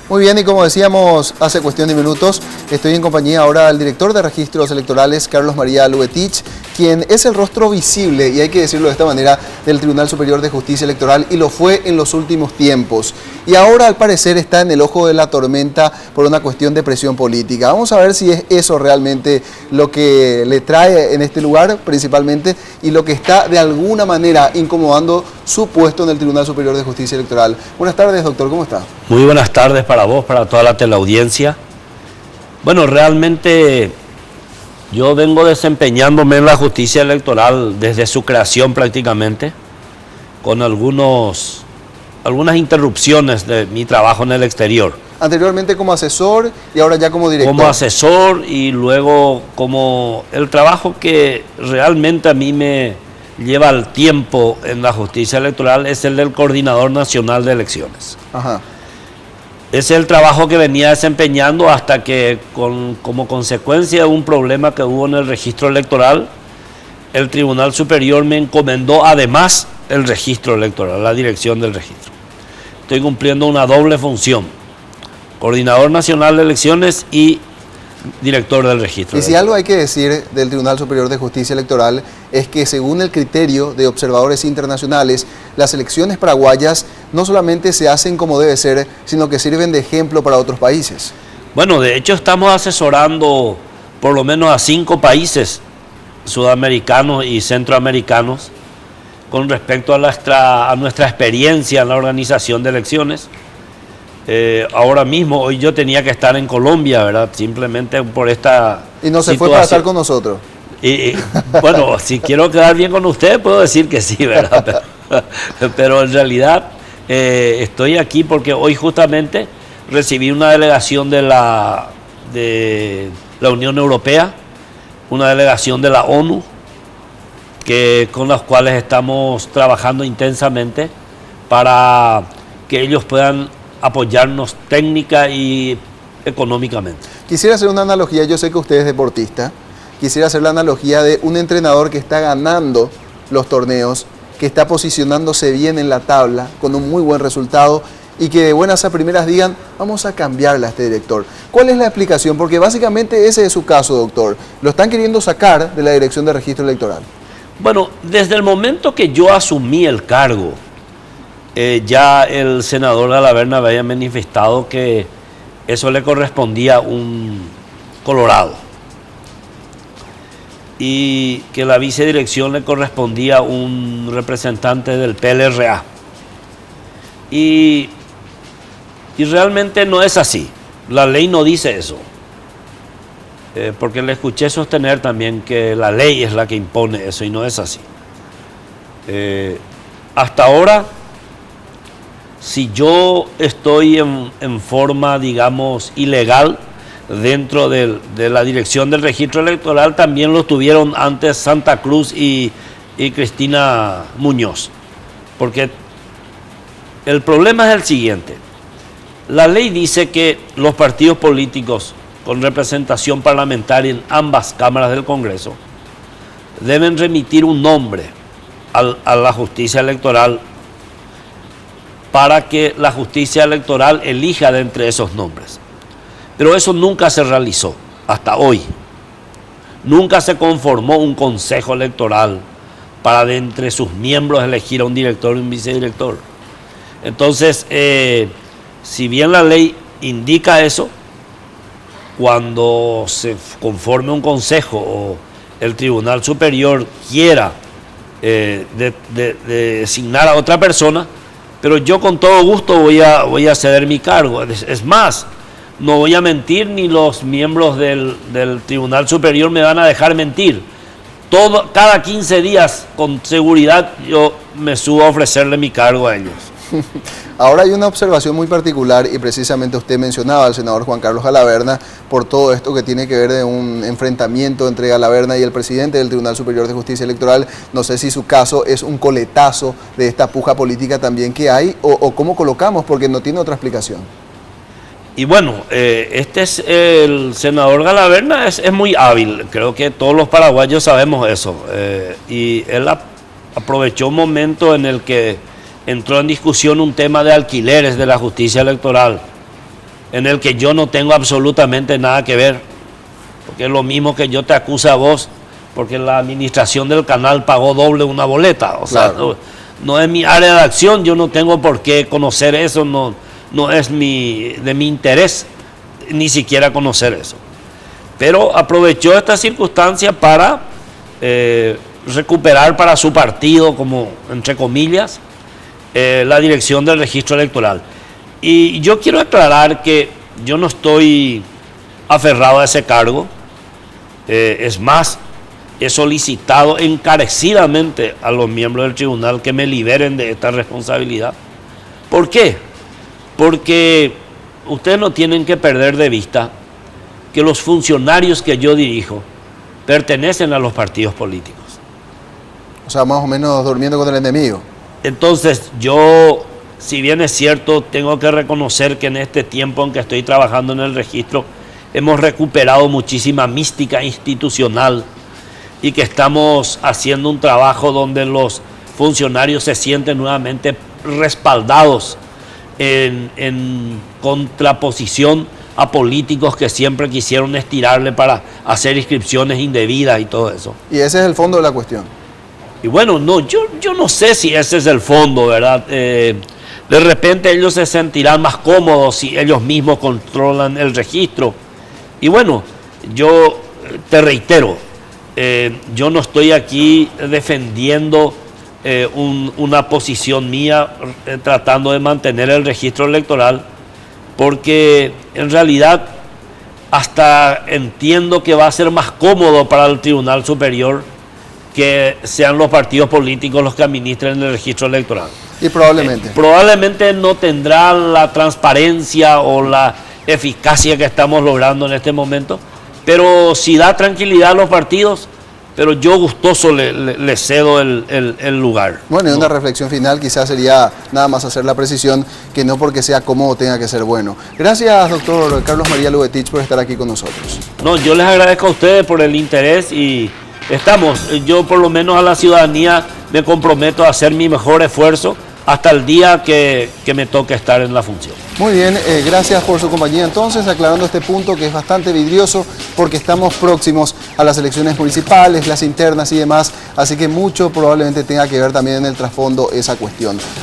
Muy bien, y como decíamos hace cuestión de minutos, estoy en compañía ahora del director de registros electorales, Carlos María Lubetich, quien es el rostro visible, y hay que decirlo de esta manera, del Tribunal Superior de Justicia Electoral, y lo fue en los últimos tiempos. Y ahora, al parecer, está en el ojo de la tormenta por una cuestión de presión política. Vamos a ver si es eso realmente lo que le trae en este lugar, principalmente, y lo que está de alguna manera incomodando su puesto en el Tribunal Superior de Justicia Electoral. Buenas tardes, doctor, ¿cómo está? Muy buenas tardes para vos, para toda la teleaudiencia. Bueno, realmente yo vengo desempeñándome en la justicia electoral desde su creación prácticamente, con algunas interrupciones de mi trabajo en el exterior. Anteriormente como asesor y ahora ya como director. Como asesor y luego como el trabajo que realmente a mí me lleva el tiempo en la justicia electoral es el del Coordinador Nacional de Elecciones. Ajá. Es el trabajo que venía desempeñando hasta que, como consecuencia de un problema que hubo en el registro electoral, el Tribunal Superior me encomendó además el registro electoral, la dirección del registro. Estoy cumpliendo una doble función: Coordinador Nacional de Elecciones y director del registro. Y si algo hay que decir del Tribunal Superior de Justicia Electoral es que, según el criterio de observadores internacionales, las elecciones paraguayas no solamente se hacen como debe ser, sino que sirven de ejemplo para otros países. Bueno, de hecho estamos asesorando por lo menos a 5 países sudamericanos y centroamericanos con respecto a nuestra experiencia en la organización de elecciones. Ahora mismo, hoy yo tenía que estar en Colombia, ¿verdad? Simplemente por esta Y no se situación. fue para estar con nosotros. Bueno, si quiero quedar bien con ustedes, puedo decir que sí, ¿verdad? Pero en realidad estoy aquí porque hoy justamente recibí una delegación de la Unión Europea, una delegación de la ONU, con las cuales estamos trabajando intensamente para que ellos puedan apoyarnos técnica y económicamente. Quisiera hacer una analogía, yo sé que usted es deportista, quisiera hacer la analogía de un entrenador que está ganando los torneos, que está posicionándose bien en la tabla, con un muy buen resultado, y que de buenas a primeras digan, vamos a cambiarle a este director. ¿Cuál es la explicación? Porque básicamente ese es su caso, doctor. Lo están queriendo sacar de la dirección de registro electoral. Bueno, desde el momento que yo asumí el cargo, ya el senador Galaverna había manifestado que eso le correspondía a un colorado y que la vicedirección le correspondía a un representante del PLRA. Y realmente no es así. La ley no dice eso. Porque le escuché sostener también que la ley es la que impone eso y no es así. Hasta ahora, si yo estoy en forma, digamos, ilegal dentro de la dirección del registro electoral, también lo tuvieron antes Santa Cruz y Cristina Muñoz. Porque el problema es el siguiente: la ley dice que los partidos políticos con representación parlamentaria en ambas cámaras del Congreso deben remitir un nombre a la justicia electoral para que la justicia electoral elija de entre esos nombres. Pero eso nunca se realizó hasta hoy. Nunca se conformó un consejo electoral para de entre sus miembros elegir a un director y un vicedirector. Entonces, si bien la ley indica eso, cuando se conforme un consejo o el Tribunal Superior quiera designar a otra persona, pero yo con todo gusto voy a ceder mi cargo. Es más, no voy a mentir, ni los miembros del Tribunal Superior me van a dejar mentir. Cada 15 días, con seguridad, yo me subo a ofrecerle mi cargo a ellos. Ahora hay una observación muy particular, y precisamente usted mencionaba al senador Juan Carlos Galaverna por todo esto que tiene que ver de un enfrentamiento entre Galaverna y el presidente del Tribunal Superior de Justicia Electoral. No sé si su caso es un coletazo de esta puja política también que hay, o cómo colocamos, porque no tiene otra explicación. Y bueno, el senador Galaverna es muy hábil, creo que todos los paraguayos sabemos eso, y él aprovechó un momento en el que entró en discusión un tema de alquileres de la justicia electoral. en el que yo no tengo absolutamente nada que ver, porque es lo mismo que yo te acuse a vos, porque la administración del canal pagó doble una boleta, o sea, Claro. no es mi área de acción, yo no tengo por qué conocer eso, no es de mi interés ni siquiera conocer eso. Pero aprovechó esta circunstancia para recuperar para su partido, como entre comillas, la dirección del registro electoral. Y yo quiero aclarar que yo no estoy aferrado a ese cargo. Es más, he solicitado encarecidamente a los miembros del tribunal que me liberen de esta responsabilidad. ¿Por qué? Porque ustedes no tienen que perder de vista que los funcionarios que yo dirijo pertenecen a los partidos políticos. O sea, más o menos durmiendo con el enemigo. Entonces yo, si bien es cierto, tengo que reconocer que en este tiempo en que estoy trabajando en el registro hemos recuperado muchísima mística institucional y que estamos haciendo un trabajo donde los funcionarios se sienten nuevamente respaldados en contraposición a políticos que siempre quisieron estirarle para hacer inscripciones indebidas y todo eso. Y ese es el fondo de la cuestión. Y bueno, no, yo no sé si ese es el fondo, ¿verdad? De repente ellos se sentirán más cómodos si ellos mismos controlan el registro. Y bueno, yo te reitero, yo no estoy aquí defendiendo una posición mía tratando de mantener el registro electoral, porque en realidad hasta entiendo que va a ser más cómodo para el Tribunal Superior que sean los partidos políticos los que administren el registro electoral. Y probablemente. Probablemente no tendrá la transparencia o la eficacia que estamos logrando en este momento, pero si da tranquilidad a los partidos, pero yo gustoso le cedo el lugar. Bueno, y una reflexión final quizás sería nada más hacer la precisión que no porque sea cómodo tenga que ser bueno. Gracias, doctor Carlos María Lubetich, por estar aquí con nosotros. No, yo les agradezco a ustedes por el interés y yo por lo menos a la ciudadanía me comprometo a hacer mi mejor esfuerzo hasta el día que me toque estar en la función. Muy bien, gracias por su compañía. Entonces, aclarando este punto que es bastante vidrioso porque estamos próximos a las elecciones municipales, las internas y demás, así que mucho probablemente tenga que ver también en el trasfondo esa cuestión.